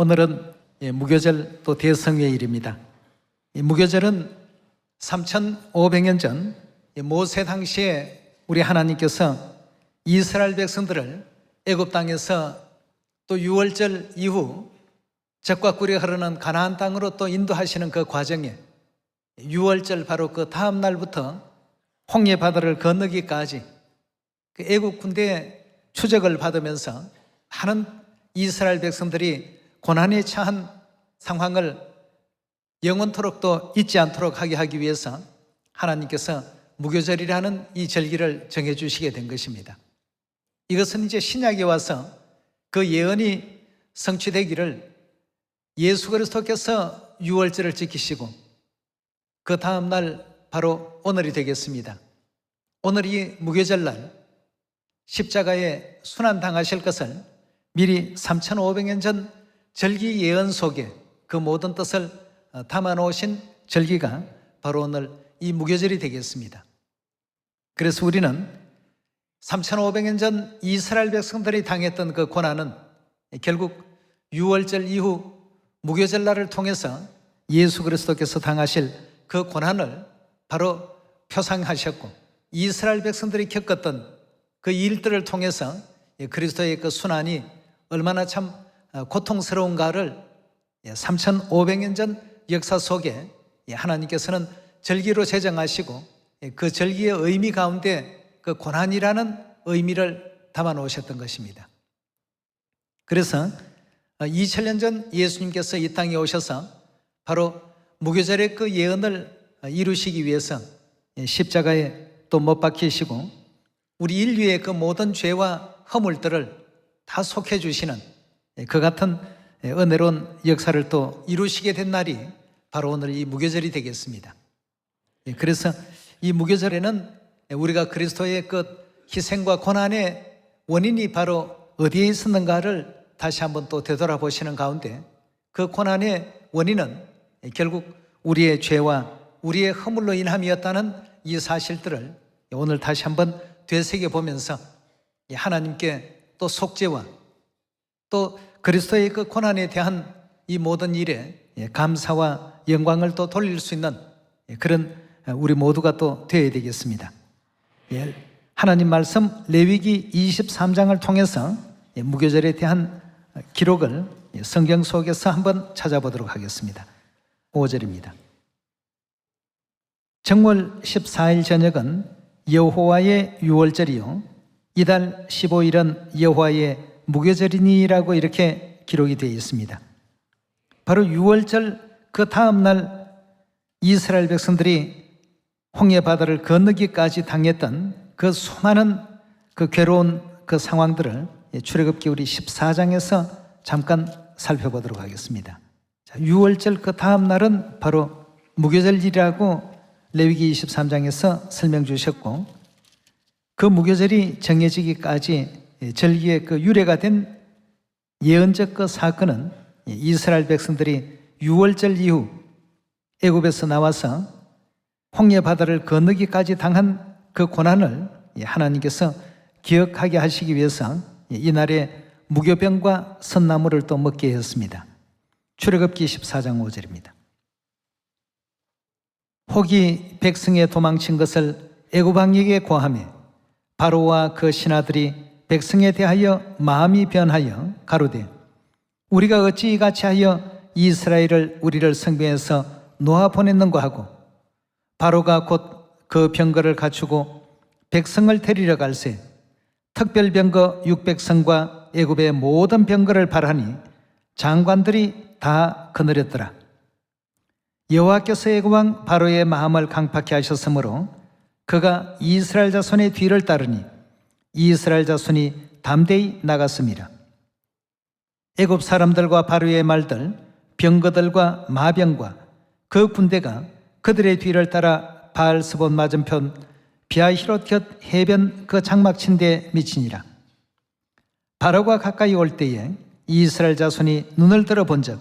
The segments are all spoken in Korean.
오늘은 무교절 또 대성회일입니다. 무교절은 3,500년 전 모세 당시에 우리 하나님께서 이스라엘 백성들을 애굽 땅에서 또 유월절 이후 젖과 꿀이 흐르는 가나안 땅으로 또 인도하시는 그 과정에 유월절 바로 그 다음 날부터 홍해 바다를 건너기까지 그 애굽 군대의 추적을 받으면서 많은 이스라엘 백성들이 고난에 처한 상황을 영원토록 또 잊지 않도록 하게 하기 위해서 하나님께서 무교절이라는 이 절기를 정해주시게 된 것입니다. 이것은 이제 신약에 와서 그 예언이 성취되기를 예수 그리스도께서 유월절을 지키시고 그 다음 날 바로 오늘이 되겠습니다. 오늘이 무교절날 십자가에 순환당하실 것을 미리 3,500년 전 절기 예언 속에 그 모든 뜻을 담아놓으신 절기가 바로 오늘 이 무교절이 되겠습니다. 그래서 우리는 3,500년 전 이스라엘 백성들이 당했던 그 고난은 결국 유월절 이후 무교절날을 통해서 예수 그리스도께서 당하실 그 고난을 바로 표상하셨고 이스라엘 백성들이 겪었던 그 일들을 통해서 그리스도의 그 순환이 얼마나 참 고통스러운가를 3,500년 전 역사 속에 하나님께서는 절기로 제정하시고 그 절기의 의미 가운데 그 고난이라는 의미를 담아 놓으셨던 것입니다. 그래서 2000년 전 예수님께서 이 땅에 오셔서 바로 무교절의 그 예언을 이루시기 위해서 십자가에 또 못 박히시고 우리 인류의 그 모든 죄와 허물들을 다 속해 주시는 그 같은 은혜로운 역사를 또 이루시게 된 날이 바로 오늘 이 무교절이 되겠습니다. 그래서 이 무교절에는 우리가 그리스도의 그 희생과 고난의 원인이 바로 어디에 있었는가를 다시 한번 또 되돌아보시는 가운데 그 고난의 원인은 결국 우리의 죄와 우리의 허물로 인함이었다는 이 사실들을 오늘 다시 한번 되새겨보면서 하나님께 또 속죄와 또 그리스도의 그 고난에 대한 이 모든 일에 감사와 영광을 또 돌릴 수 있는 그런 우리 모두가 또 되어야 되겠습니다. 하나님 말씀 레위기 23장을 통해서 무교절에 대한 기록을 성경 속에서 한번 찾아보도록 하겠습니다. 5절입니다. 정월 14일 저녁은 여호와의 유월절이요 이달 15일은 여호와의 무교절이니라고 이렇게 기록이 되어 있습니다. 바로 유월절 그 다음 날 이스라엘 백성들이 홍해 바다를 건너기까지 당했던 그 수많은 그 괴로운 그 상황들을 출애굽기 우리 14장에서 잠깐 살펴보도록 하겠습니다. 유월절 그 다음 날은 바로 무교절이라고 레위기 23장에서 설명 주셨고 그 무교절이 정해지기까지 절기의 그 유래가 된 예언적 그 사건은 이스라엘 백성들이 유월절 이후 애굽에서 나와서 홍해 바다를 건너기까지 당한 그 고난을 하나님께서 기억하게 하시기 위해서 이날에 무교병과 선나물을 또 먹게 했습니다. 출애굽기 14장 5절입니다. 혹이 백성에 도망친 것을 애굽 왕에게 고하매 바로와 그 신하들이 백성에 대하여 마음이 변하여 가로되 우리가 어찌 이같이 하여 이스라엘을 우리를 성벽에서 놓아 보냈는가 하고 바로가 곧 그 병거를 갖추고 백성을 데리러 갈새 특별 병거 600성과 애굽의 모든 병거를 발하니 장관들이 다 거느렸더라. 여호와께서 애굽 왕 바로의 마음을 강팍케 하셨으므로 그가 이스라엘 자손의 뒤를 따르니 이스라엘 자손이 담대히 나갔습니다. 애굽 사람들과 바로의 말들, 병거들과 마병과 그 군대가 그들의 뒤를 따라 바알스본 맞은편 비아히롯 곁 해변 그 장막친대에 미치니라. 바로가 가까이 올 때에 이스라엘 자손이 눈을 들어 본즉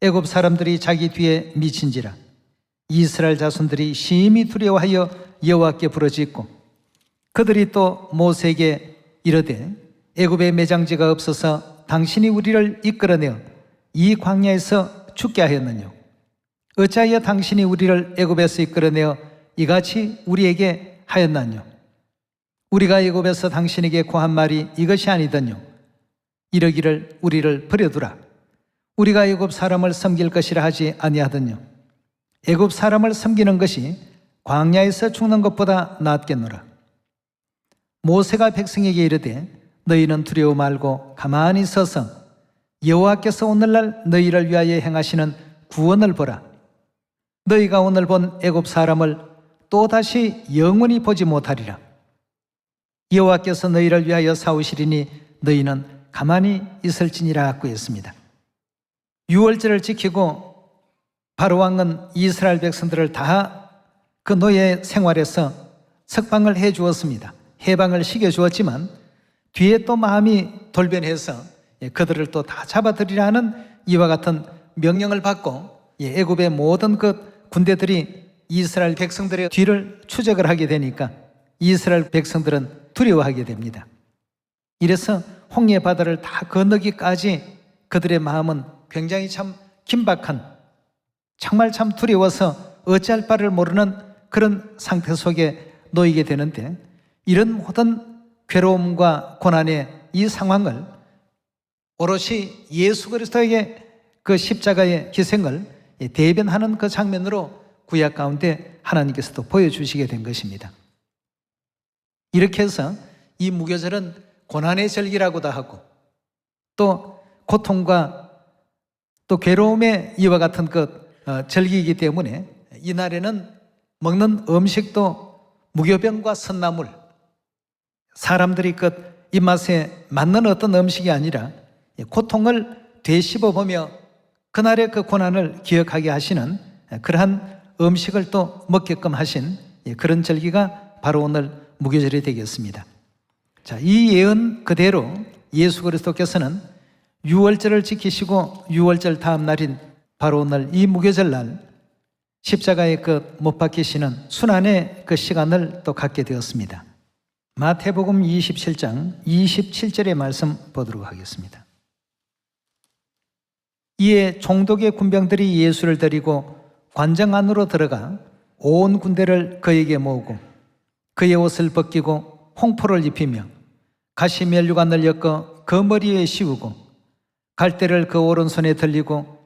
애굽 사람들이 자기 뒤에 미친지라. 이스라엘 자손들이 심히 두려워하여 여호와께 부르짖고 그들이 또 모세에게 이르되 애굽에 매장지가 없어서 당신이 우리를 이끌어내어 이 광야에서 죽게 하였느뇨? 어찌하여 당신이 우리를 애굽에서 이끌어내어 이같이 우리에게 하였나뇨? 우리가 애굽에서 당신에게 고한 말이 이것이 아니더뇨? 이러기를 우리를 버려두라. 우리가 애굽 사람을 섬길 것이라 하지 아니하더뇨? 애굽 사람을 섬기는 것이 광야에서 죽는 것보다 낫겠노라. 모세가 백성에게 이르되 너희는 두려워 말고 가만히 서서 여호와께서 오늘날 너희를 위하여 행하시는 구원을 보라. 너희가 오늘 본 애굽 사람을 또다시 영원히 보지 못하리라. 여호와께서 너희를 위하여 싸우시리니 너희는 가만히 있을지니라 하고 했습니다. 유월절을 지키고 바로 왕은 이스라엘 백성들을 다 그 노예 생활에서 석방을 해 주었습니다. 해방을 시켜 주었지만 뒤에 또 마음이 돌변해서 그들을 또 다 잡아들이라는 이와 같은 명령을 받고 애굽의 모든 그 군대들이 이스라엘 백성들의 뒤를 추적을 하게 되니까 이스라엘 백성들은 두려워하게 됩니다. 이래서 홍해 바다를 다 건너기까지 그들의 마음은 굉장히 참 긴박한, 정말 참 두려워서 어찌할 바를 모르는 그런 상태 속에 놓이게 되는데, 이런 모든 괴로움과 고난의 이 상황을 오롯이 예수 그리스도에게 그 십자가의 희생을 대변하는 그 장면으로 구약 가운데 하나님께서도 보여주시게 된 것입니다. 이렇게 해서 이 무교절은 고난의 절기라고도 하고 또 고통과 또 괴로움의 이와 같은 그 절기이기 때문에 이날에는 먹는 음식도 무교병과 선나물, 사람들이 그 입맛에 맞는 어떤 음식이 아니라 고통을 되씹어보며 그날의 그 고난을 기억하게 하시는 그러한 음식을 또 먹게끔 하신 그런 절기가 바로 오늘 무교절이 되겠습니다. 자, 이 예언 그대로 예수 그리스도께서는 유월절을 지키시고 유월절 다음 날인 바로 오늘 이 무교절 날 십자가에 그 못 박히시는 순환의 그 시간을 또 갖게 되었습니다. 마태복음 27장 27절의 말씀 보도록 하겠습니다. 이에 총독의 군병들이 예수를 데리고 관정 안으로 들어가 온 군대를 그에게 모으고 그의 옷을 벗기고 홍포를 입히며 가시 면류관을 엮어 그 머리에 씌우고 갈대를 그 오른손에 들리고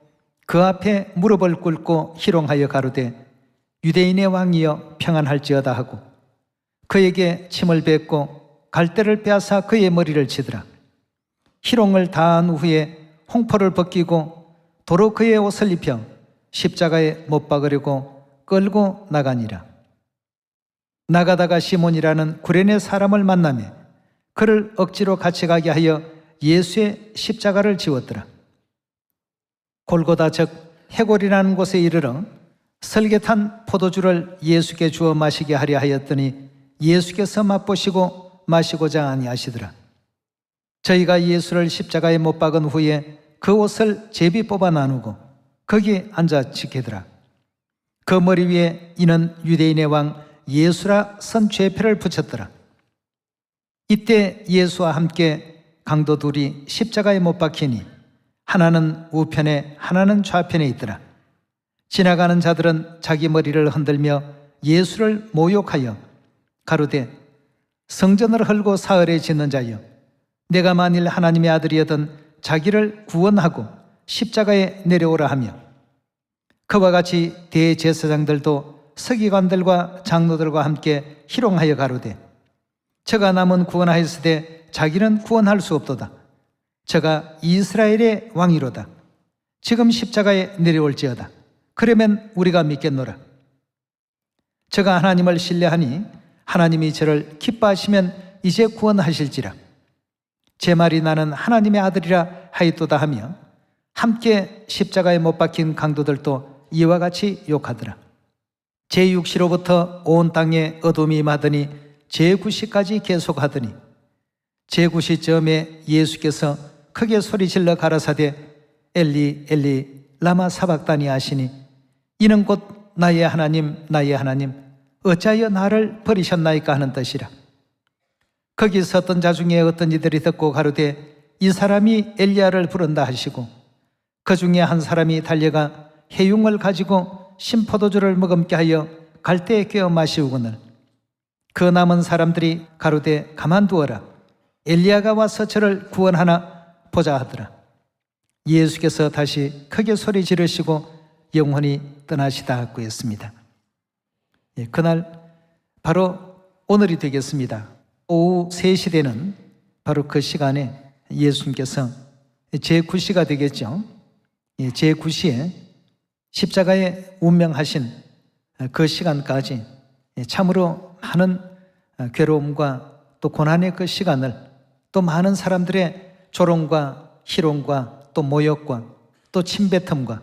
그 앞에 무릎을 꿇고 희롱하여 가로되 유대인의 왕이여 평안할지어다 하고 그에게 침을 뱉고 갈대를 빼앗아 그의 머리를 치더라. 희롱을 다한 후에 홍포를 벗기고 도로 그의 옷을 입혀 십자가에 못 박으려고 끌고 나가니라. 나가다가 시몬이라는 구레네 사람을 만나며 그를 억지로 같이 가게 하여 예수의 십자가를 지웠더라. 골고다 즉 해골이라는 곳에 이르러 설계탄 포도주를 예수께 주어 마시게 하려 하였더니 예수께서 맛보시고 마시고자 아니하시더라. 저희가 예수를 십자가에 못 박은 후에 그 옷을 제비 뽑아 나누고 거기 앉아 지키더라. 그 머리 위에 이는 유대인의 왕 예수라 선 죄표를 붙였더라. 이때 예수와 함께 강도 둘이 십자가에 못 박히니 하나는 우편에 하나는 좌편에 있더라. 지나가는 자들은 자기 머리를 흔들며 예수를 모욕하여 가로되 성전을 헐고 사흘에 짓는 자여 내가 만일 하나님의 아들이었던 자기를 구원하고 십자가에 내려오라 하며 그와 같이 대제사장들도 서기관들과 장로들과 함께 희롱하여 가로되 저가 남은 구원하였으되 자기는 구원할 수 없도다. 저가 이스라엘의 왕이로다. 지금 십자가에 내려올지어다. 그러면 우리가 믿겠노라. 저가 하나님을 신뢰하니 하나님이 저를 기뻐하시면 이제 구원하실지라. 제 말이 나는 하나님의 아들이라 하였도다 하며 함께 십자가에 못 박힌 강도들도 이와 같이 욕하더라. 제6시로부터 온 땅에 어둠이 임하더니 제9시까지 계속하더니 제9시쯤에 예수께서 크게 소리질러 가라사대 엘리 엘리 라마 사박다니 하시니 이는 곧 나의 하나님 나의 하나님 어찌하여 나를 버리셨나이까 하는 뜻이라. 거기 섰던 자 중에 어떤 이들이 듣고 가로되 이 사람이 엘리야를 부른다 하시고 그 중에 한 사람이 달려가 해융을 가지고 신포도주를 머금게 하여 갈대에 꿰어 마시우거늘 그 남은 사람들이 가로되 가만두어라. 엘리야가 와서 저를 구원하나 보자 하더라. 예수께서 다시 크게 소리 지르시고 영원히 떠나시다 하고 했습니다. 그날 바로 오늘이 되겠습니다. 오후 3시 되는 바로 그 시간에 예수님께서 제9시가 되겠죠. 제9시에 십자가에 운명하신 그 시간까지 참으로 많은 괴로움과 또 고난의 그 시간을 또 많은 사람들의 조롱과 희롱과 또 모욕과 또 침뱉음과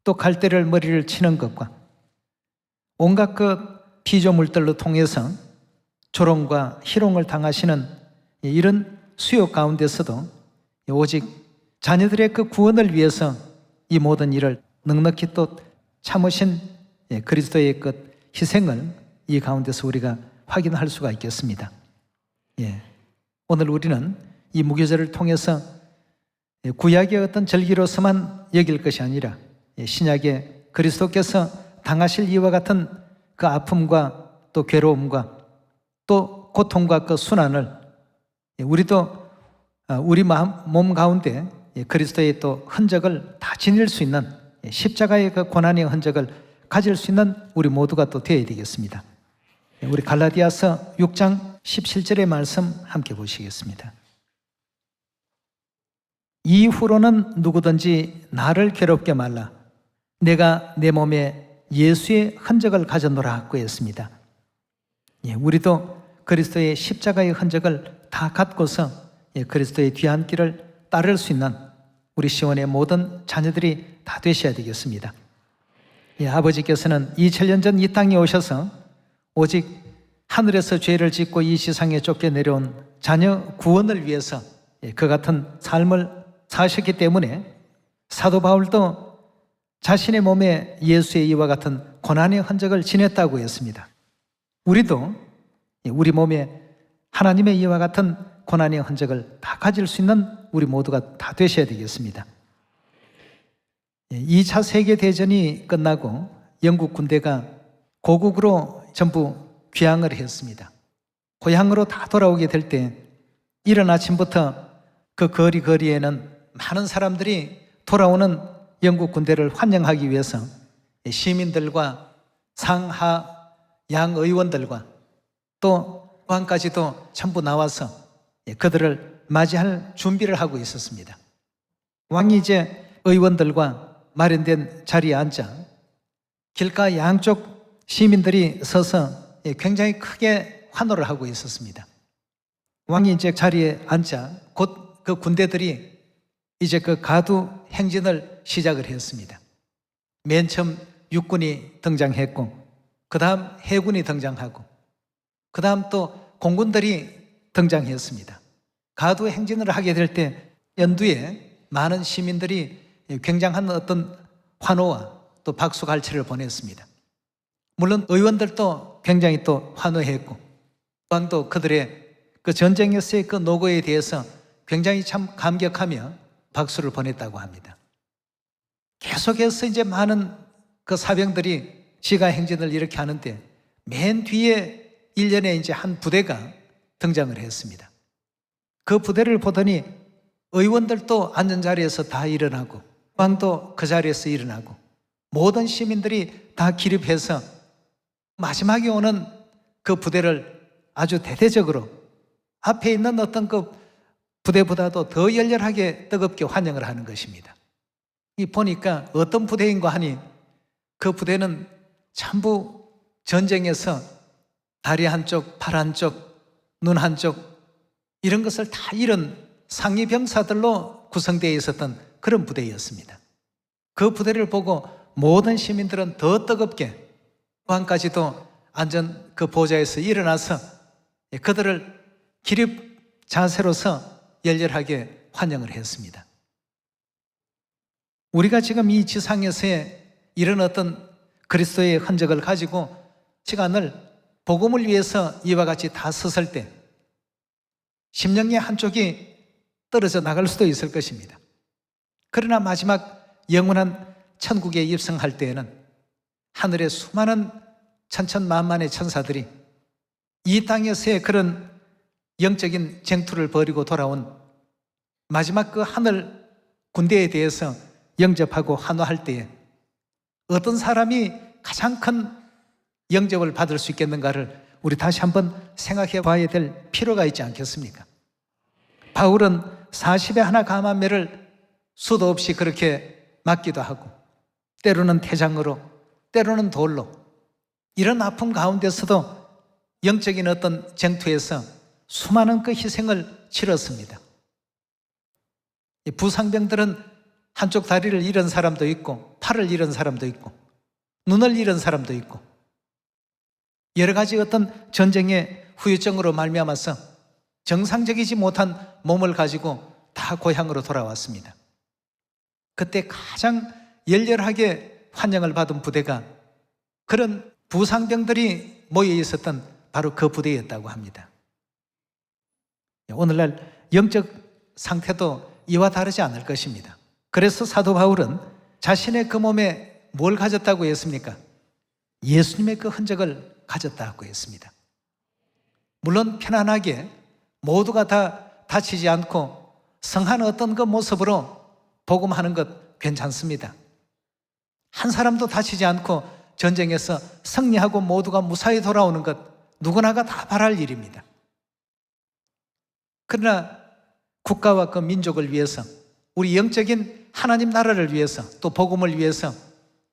또 갈대를 머리를 치는 것과 온갖 그 피조물들로 통해서 조롱과 희롱을 당하시는 이런 수요 가운데서도 오직 자녀들의 그 구원을 위해서 이 모든 일을 넉넉히 또 참으신 그리스도의 그 희생을 이 가운데서 우리가 확인할 수가 있겠습니다. 오늘 우리는 이 무교절을 통해서 구약의 어떤 절기로서만 여길 것이 아니라 신약의 그리스도께서 당하실 이와 같은 그 아픔과 또 괴로움과 또 고통과 그 순환을 우리도 우리 몸 가운데 그리스도의 또 흔적을 다 지닐 수 있는 십자가의 그 고난의 흔적을 가질 수 있는 우리 모두가 또 되어야 되겠습니다. 우리 갈라디아서 6장 17절의 말씀 함께 보시겠습니다. 이후로는 누구든지 나를 괴롭게 말라. 내가 내 몸에 예수의 흔적을 가졌노라 하고 했습니다. 우리도 그리스도의 십자가의 흔적을 다 갖고서 그리스도의 뒤안길을 따를 수 있는 우리 시온의 모든 자녀들이 다 되셔야 되겠습니다. 아버지께서는 2000년 전 이 땅에 오셔서 오직 하늘에서 죄를 짓고 이 세상에 쫓겨 내려온 자녀 구원을 위해서 그 같은 삶을 사셨기 때문에 사도 바울도 자신의 몸에 예수의 이와 같은 고난의 흔적을 지녔다고 했습니다. 우리도 우리 몸에 하나님의 이와 같은 고난의 흔적을 다 가질 수 있는 우리 모두가 다 되셔야 되겠습니다. 2차 세계대전이 끝나고 영국 군대가 고국으로 전부 귀향을 했습니다. 고향으로 다 돌아오게 될 때 이른 아침부터 그 거리에는 많은 사람들이 돌아오는 영국 군대를 환영하기 위해서 시민들과 상하 양의원들과 또 왕까지도 전부 나와서 그들을 맞이할 준비를 하고 있었습니다. 왕이 이제 의원들과 마련된 자리에 앉아 길가 양쪽 시민들이 서서 굉장히 크게 환호를 하고 있었습니다. 왕이 이제 자리에 앉자 곧 그 군대들이 이제 그 가두 행진을 시작을 했습니다. 맨 처음 육군이 등장했고 그 다음 해군이 등장하고 그 다음 또 공군들이 등장했습니다. 가두 행진을 하게 될 때 연두에 많은 시민들이 굉장한 어떤 환호와 또 박수갈채를 보냈습니다. 물론 의원들도 굉장히 또 환호했고 또한 그들의 그 전쟁에서의 그 노고에 대해서 굉장히 참 감격하며 박수를 보냈다고 합니다. 계속해서 이제 많은 그 사병들이 지가 행진을 이렇게 하는데 맨 뒤에 일련의 이제 한 부대가 등장을 했습니다. 그 부대를 보더니 의원들도 앉은 자리에서 다 일어나고 왕도 그 자리에서 일어나고 모든 시민들이 다 기립해서 마지막에 오는 그 부대를 아주 대대적으로 앞에 있는 어떤 그 부대보다도 더 열렬하게 뜨겁게 환영을 하는 것입니다. 이 보니까 어떤 부대인가 하니 그 부대는 전부 전쟁에서 다리 한쪽, 팔 한쪽, 눈 한쪽 이런 것을 다 잃은 상위 병사들로 구성되어 있었던 그런 부대였습니다. 그 부대를 보고 모든 시민들은 더 뜨겁게 왕까지도 앉은 그 보좌에서 일어나서 그들을 기립 자세로서 열렬하게 환영을 했습니다. 우리가 지금 이 지상에서의 이런 어떤 그리스도의 흔적을 가지고 시간을 복음을 위해서 이와 같이 다 섰을 때 심령의 한쪽이 떨어져 나갈 수도 있을 것입니다. 그러나 마지막 영원한 천국에 입성할 때에는 하늘의 수많은 천천만만의 천사들이 이 땅에서의 그런 영적인 쟁투를 벌이고 돌아온 마지막 그 하늘 군대에 대해서 영접하고 환호할 때에 어떤 사람이 가장 큰 영접을 받을 수 있겠는가를 우리 다시 한번 생각해 봐야 될 필요가 있지 않겠습니까? 바울은 40에 하나 감한 매를 수도 없이 그렇게 맞기도 하고 때로는 태장으로 때로는 돌로 이런 아픔 가운데서도 영적인 어떤 쟁투에서 수많은 그 희생을 치렀습니다. 부상병들은 한쪽 다리를 잃은 사람도 있고 팔을 잃은 사람도 있고 눈을 잃은 사람도 있고 여러 가지 어떤 전쟁의 후유증으로 말미암아서 정상적이지 못한 몸을 가지고 다 고향으로 돌아왔습니다. 그때 가장 열렬하게 환영을 받은 부대가 그런 부상병들이 모여 있었던 바로 그 부대였다고 합니다. 오늘날 영적 상태도 이와 다르지 않을 것입니다. 그래서 사도 바울은 자신의 그 몸에 뭘 가졌다고 했습니까? 예수님의 그 흔적을 가졌다고 했습니다. 물론 편안하게 모두가 다 다치지 않고 성한 어떤 그 모습으로 복음하는 것 괜찮습니다. 한 사람도 다치지 않고 전쟁에서 승리하고 모두가 무사히 돌아오는 것 누구나가 다 바랄 일입니다. 그러나 국가와 그 민족을 위해서 우리 영적인 하나님 나라를 위해서 또 복음을 위해서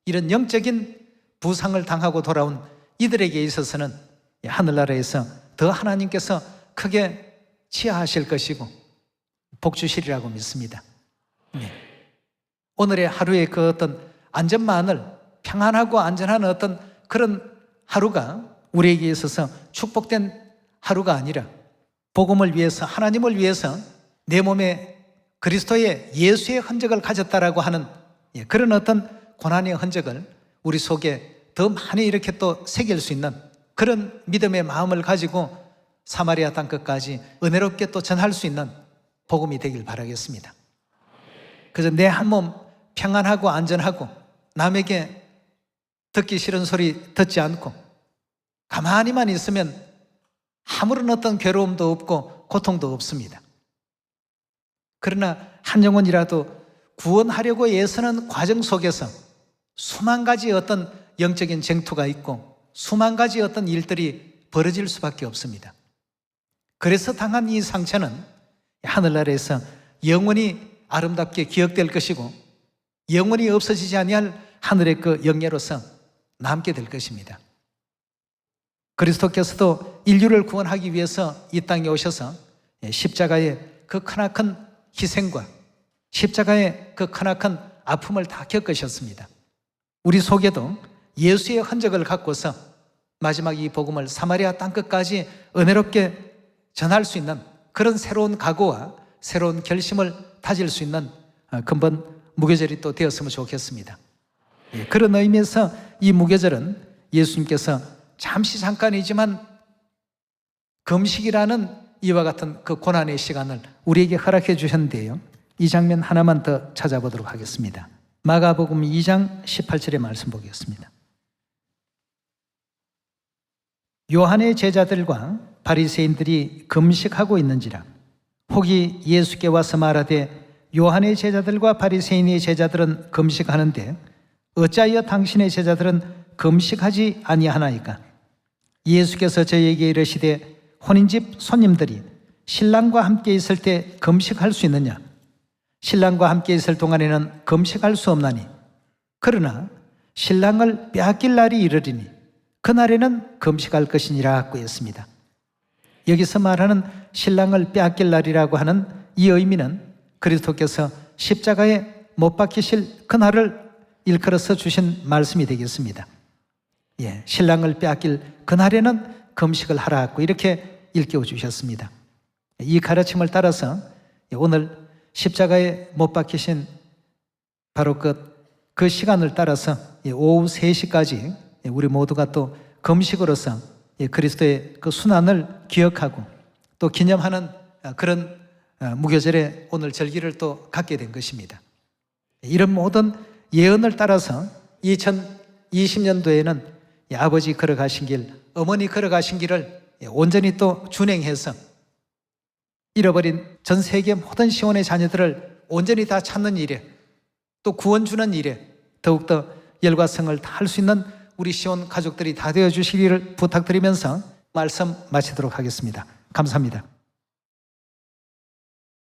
이런 영적인 부상을 당하고 돌아온 이들에게 있어서는 하늘나라에서 더 하나님께서 크게 치하하실 것이고 복 주시리라고 믿습니다. 오늘의 하루의 그 어떤 안전만을 평안하고 안전한 어떤 그런 하루가 우리에게 있어서 축복된 하루가 아니라 복음을 위해서 하나님을 위해서 내 몸에 그리스도의 예수의 흔적을 가졌다라고 하는 그런 어떤 고난의 흔적을 우리 속에 더 많이 이렇게 또 새길 수 있는 그런 믿음의 마음을 가지고 사마리아 땅 끝까지 은혜롭게 또 전할 수 있는 복음이 되길 바라겠습니다. 그래서 내 한 몸 평안하고 안전하고 남에게 듣기 싫은 소리 듣지 않고 가만히만 있으면 아무런 어떤 괴로움도 없고 고통도 없습니다. 그러나 한 영혼이라도 구원하려고 애쓰는 과정 속에서 수만 가지 어떤 영적인 쟁투가 있고 수만 가지 어떤 일들이 벌어질 수밖에 없습니다. 그래서 당한 이 상처는 하늘나라에서 영원히 아름답게 기억될 것이고 영원히 없어지지 아니할 하늘의 그 영예로서 남게 될 것입니다. 그리스도께서도 인류를 구원하기 위해서 이 땅에 오셔서 십자가의 그 크나큰 희생과 십자가의 그 크나큰 아픔을 다 겪으셨습니다. 우리 속에도 예수의 흔적을 갖고서 마지막 이 복음을 사마리아 땅끝까지 은혜롭게 전할 수 있는 그런 새로운 각오와 새로운 결심을 다질 수 있는 근본 무교절이 또 되었으면 좋겠습니다. 그런 의미에서 이 무교절은 예수님께서 잠깐이지만 금식이라는 이와 같은 그 고난의 시간을 우리에게 허락해 주셨는데요. 이 장면 하나만 더 찾아보도록 하겠습니다. 마가복음 2장 18절의 말씀 보겠습니다. 요한의 제자들과 바리새인들이 금식하고 있는지라 혹이 예수께 와서 말하되 요한의 제자들과 바리새인의 제자들은 금식하는데 어찌하여 당신의 제자들은 금식하지 아니하나이까? 예수께서 저에게 이르시되 혼인집 손님들이 신랑과 함께 있을 때 금식할 수 있느냐? 신랑과 함께 있을 동안에는 금식할 수 없나니 그러나 신랑을 빼앗길 날이 이르리니 그날에는 금식할 것이니라고 했습니다. 여기서 말하는 신랑을 빼앗길 날이라고 하는 이 의미는 그리스도께서 십자가에 못 박히실 그날을 일컬어서 주신 말씀이 되겠습니다. 신랑을 빼앗길 그날에는 금식을 하라고 이렇게 일깨워 주셨습니다. 이 가르침을 따라서 오늘 십자가에 못 박히신 바로 그 시간을 따라서 오후 3시까지 우리 모두가 또 금식으로서 그리스도의 그 순환을 기억하고 또 기념하는 그런 무교절에 오늘 절기를 또 갖게 된 것입니다. 이런 모든 예언을 따라서 2020년도에는 아버지 걸어가신 길, 어머니 걸어가신 길을 온전히 또 준행해서 잃어버린 전 세계 모든 시온의 자녀들을 온전히 다 찾는 일에, 또 구원 주는 일에 더욱더 열과 성을 다할 수 있는 우리 시온 가족들이 다 되어 주시기를 부탁드리면서 말씀 마치도록 하겠습니다. 감사합니다.